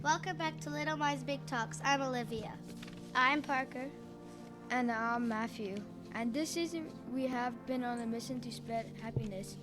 Welcome back to Little Minds Big Talks. I'm Olivia. I'm Parker. And I'm Matthew. And this season we have been on a mission to spread happiness.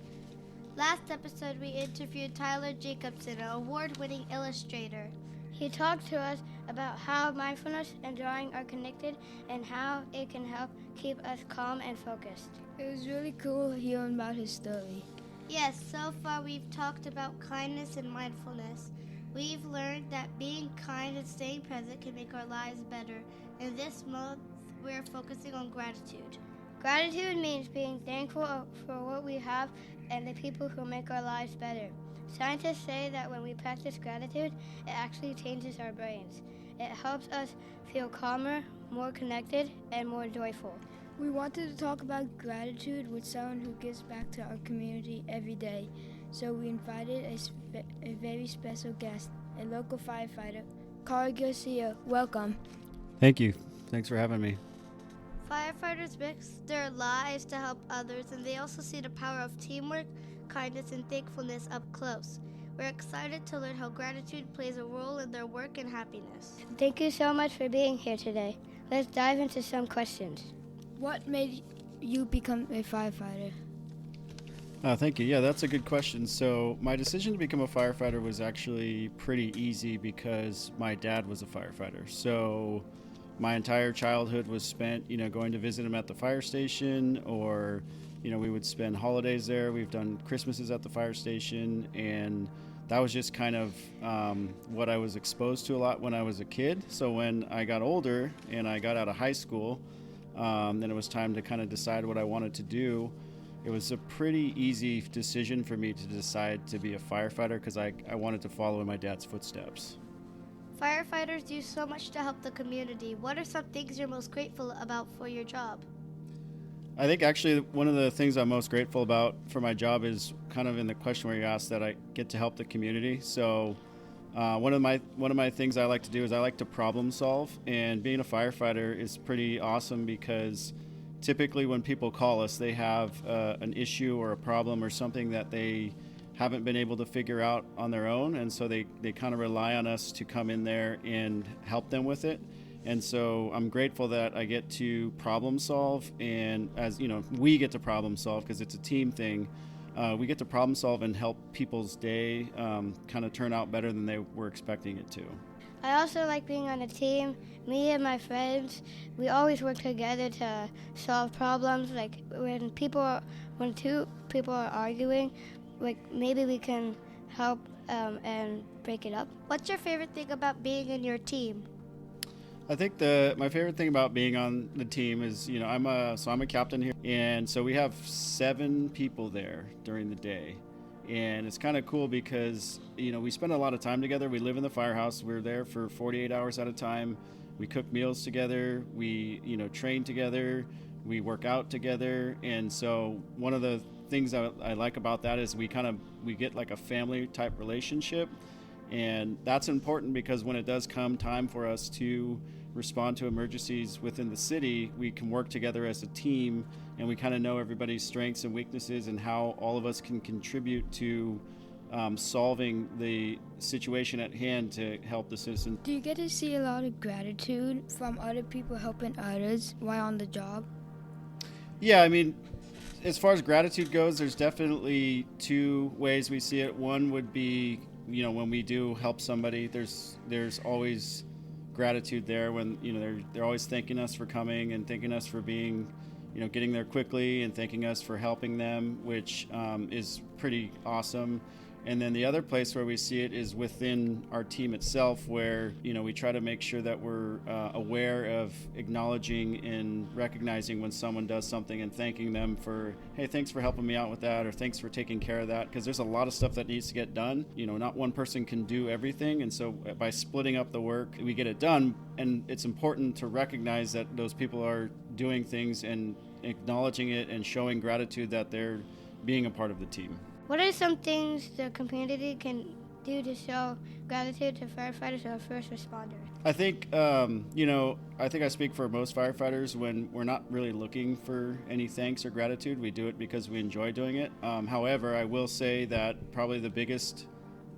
Last episode we interviewed Tyler Jacobson, an award-winning illustrator. He talked to us about how mindfulness and drawing are connected and how it can help keep us calm and focused. It was really cool hearing about his story. Yes, so far we've talked about kindness and mindfulness. We've learned that being kind and staying present can make our lives better. And this month, we're focusing on gratitude. Gratitude means being thankful for what we have and the people who make our lives better. Scientists say that when we practice gratitude, it actually changes our brains. It helps us feel calmer, more connected, and more joyful. We wanted to talk about gratitude with someone who gives back to our community every day. So we invited a very special guest, a local firefighter, Kyle Garcia. Welcome. Thank you. Thanks for having me. Firefighters risk their lives to help others, and they also see the power of teamwork, kindness, and thankfulness up close. We're excited to learn how gratitude plays a role in their work and happiness. Thank you so much for being here today. Let's dive into some questions. What made you become a firefighter? Thank you. Yeah, that's a good question. So my decision to become a firefighter was actually pretty easy because my dad was a firefighter. So my entire childhood was spent, going to visit him at the fire station, or, we would spend holidays there. We've done Christmases at the fire station, and that was just kind of what I was exposed to a lot when I was a kid. So when I got older and I got out of high school, then it was time to kind of decide what I wanted to do. It was a pretty easy decision for me to decide to be a firefighter because I wanted to follow in my dad's footsteps. Firefighters do so much to help the community. What are some things you're most grateful about for your job? I think actually one of the things I'm most grateful about for my job is kind of in the question where you asked that I get to help the community. So one of my things I like to do is I like to problem solve, and being a firefighter is pretty awesome because typically when people call us, they have an issue or a problem or something that they haven't been able to figure out on their own, and so they kind of rely on us to come in there and help them with it. And so I'm grateful that I get to problem solve, and as we get to problem solve because it's a team thing. We get to problem solve and help people's day kind of turn out better than they were expecting it to. I also like being on a team. Me and my friends, we always work together to solve problems. Like when two people are arguing, like maybe we can help and break it up. What's your favorite thing about being in your team? I think my favorite thing about being on the team is, I'm a captain here, and so we have 7 people there during the day. And it's kind of cool because, we spend a lot of time together. We live in the firehouse. We're there for 48 hours at a time. We cook meals together. We, train together. We work out together. And so one of the things I like about that is we get like a family type relationship. And that's important because when it does come time for us to respond to emergencies within the city, we can work together as a team, and we kind of know everybody's strengths and weaknesses and how all of us can contribute to solving the situation at hand to help the citizens. Do you get to see a lot of gratitude from other people helping others while on the job? Yeah, I mean, as far as gratitude goes, there's definitely 2 ways we see it. One would be, when we do help somebody, there's always gratitude there when they're always thanking us for coming and thanking us for being getting there quickly and thanking us for helping them, which is pretty awesome. And then the other place where we see it is within our team itself, where we try to make sure that we're aware of acknowledging and recognizing when someone does something and thanking them for, hey, thanks for helping me out with that, or thanks for taking care of that, because there's a lot of stuff that needs to get done. Not one person can do everything, and so by splitting up the work, we get it done. And it's important to recognize that those people are doing things and acknowledging it and showing gratitude that they're being a part of the team. What are some things the community can do to show gratitude to firefighters or first responders? I think, I think I speak for most firefighters when we're not really looking for any thanks or gratitude. We do it because we enjoy doing it. However, I will say that probably the biggest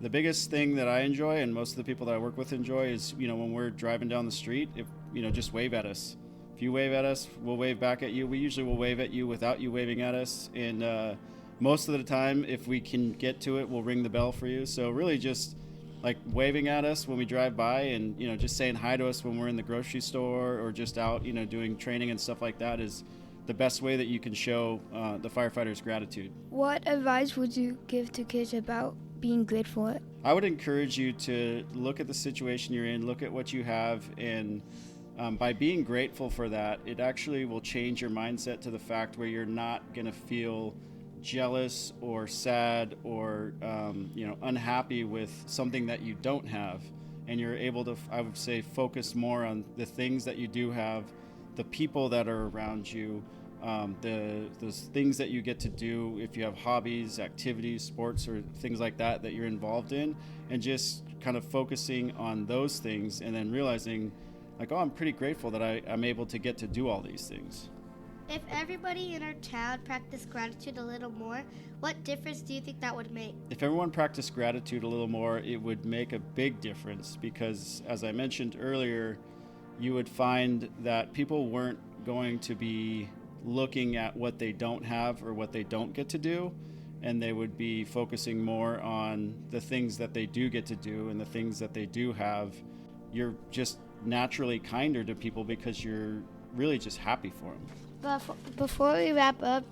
the biggest thing that I enjoy, and most of the people that I work with enjoy, is, when we're driving down the street, if, just wave at us. If you wave at us, we'll wave back at you. We usually will wave at you without you waving at us. And most of the time, if we can get to it, we'll ring the bell for you. So really just like waving at us when we drive by, and, just saying hi to us when we're in the grocery store or just out, doing training and stuff like that is the best way that you can show the firefighters gratitude. What advice would you give to kids about being grateful? I would encourage you to look at the situation you're in, look at what you have, and by being grateful for that, it actually will change your mindset to the fact where you're not going to feel jealous or sad or unhappy with something that you don't have, and you're able to, I would say, focus more on the things that you do have, the people that are around you, the things that you get to do if you have hobbies, activities, sports, or things like that you're involved in, and just kind of focusing on those things, and then realizing like, oh, I'm pretty grateful that I'm able to get to do all these things. If everybody in our town practiced gratitude a little more, what difference do you think that would make? If everyone practiced gratitude a little more, it would make a big difference, because as I mentioned earlier, you would find that people weren't going to be looking at what they don't have or what they don't get to do, and they would be focusing more on the things that they do get to do and the things that they do have. You're just naturally kinder to people because you're really just happy for them. But before we wrap up,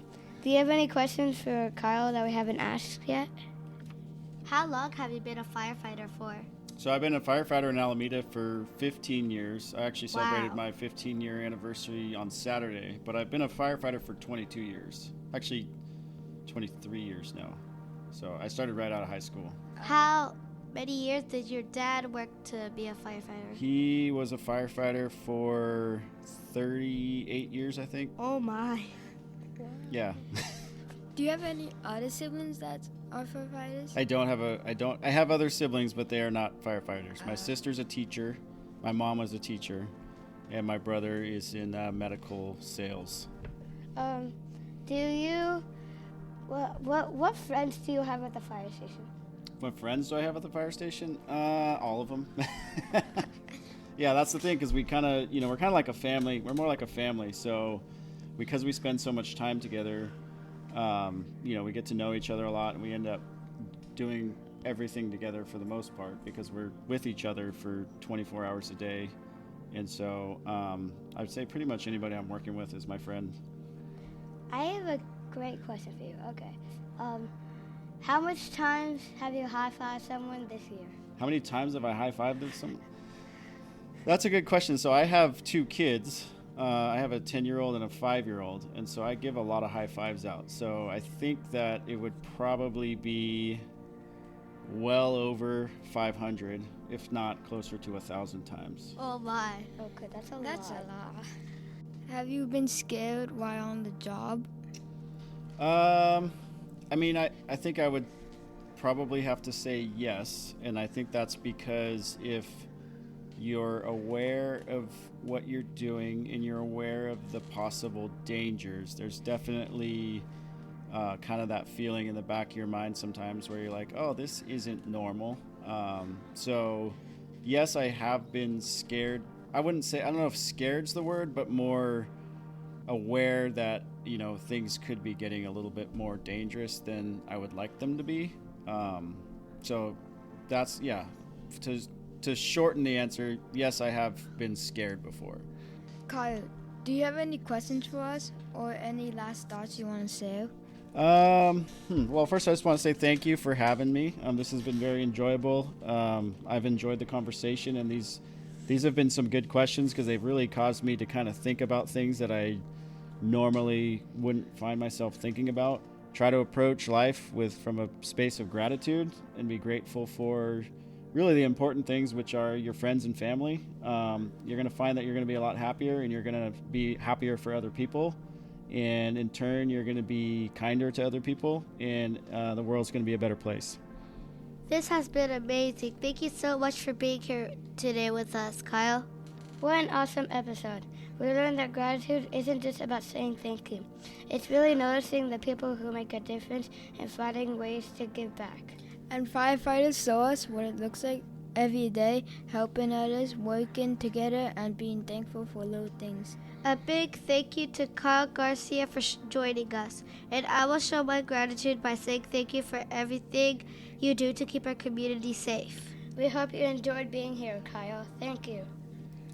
do you have any questions for Kyle that we haven't asked yet? How long have you been a firefighter for? So I've been a firefighter in Alameda for 15 years. I actually celebrated Wow. my 15-year anniversary on Saturday, but I've been a firefighter for 22 years. Actually, 23 years now. So I started right out of high school. How many years did your dad work to be a firefighter? He was a firefighter for 38 years, I think. Oh my. Yeah. Do you have any other siblings that are firefighters? I have other siblings, but they are not firefighters. My sister's a teacher, my mom was a teacher, and my brother is in medical sales. What friends do you have at the fire station? What friends do I have at the fire station? All of them. Yeah, that's the thing, because we kind of, we're kind of like a family. We're more like a family. So because we spend so much time together, we get to know each other a lot, and we end up doing everything together for the most part because we're with each other for 24 hours a day. And so I would say pretty much anybody I'm working with is my friend. I have a great question for you. Okay. How much times have you high-fived someone this year? How many times have I high-fived someone? That's a good question. So I have two kids. I have a 10-year-old and a 5-year-old, and so I give a lot of high fives out. So I think that it would probably be well over 500, if not closer to 1,000 times. Oh my. Okay, that's a lot. Have you been scared while on the job? I think I would probably have to say yes, and I think that's because if you're aware of what you're doing and you're aware of the possible dangers, there's definitely kind of that feeling in the back of your mind sometimes where you're like, oh, this isn't normal. So yes, I have been scared. I don't know if scared's the word, but more aware that, things could be getting a little bit more dangerous than I would like them to be. So that's, yeah, to shorten the answer, yes, I have been scared before. Kyle, do you have any questions for us or any last thoughts you want to say? Well, first I just want to say thank you for having me. This has been very enjoyable. I've enjoyed the conversation, and these have been some good questions because they've really caused me to kind of think about things that I normally wouldn't find myself thinking about. Try to approach life from a space of gratitude and be grateful for really the important things, which are your friends and family. You're going to find that you're going to be a lot happier, and you're going to be happier for other people. And in turn, you're going to be kinder to other people, and the world's going to be a better place. This has been amazing. Thank you so much for being here today with us, Kyle. What an awesome episode. We learned that gratitude isn't just about saying thank you. It's really noticing the people who make a difference and finding ways to give back. And firefighters show us what it looks like every day, helping others, working together, and being thankful for little things. A big thank you to Kyle Garcia for joining us. And I will show my gratitude by saying thank you for everything you do to keep our community safe. We hope you enjoyed being here, Kyle. Thank you.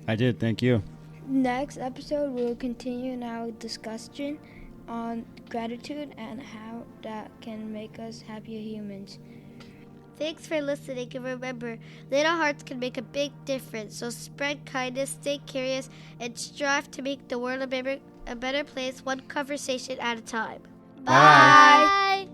I did. Thank you. Next episode, we'll continue in our discussion on gratitude and how that can make us happier humans. Thanks for listening, and remember, little hearts can make a big difference. So spread kindness, stay curious, and strive to make the world a better place, one conversation at a time. Bye. Bye.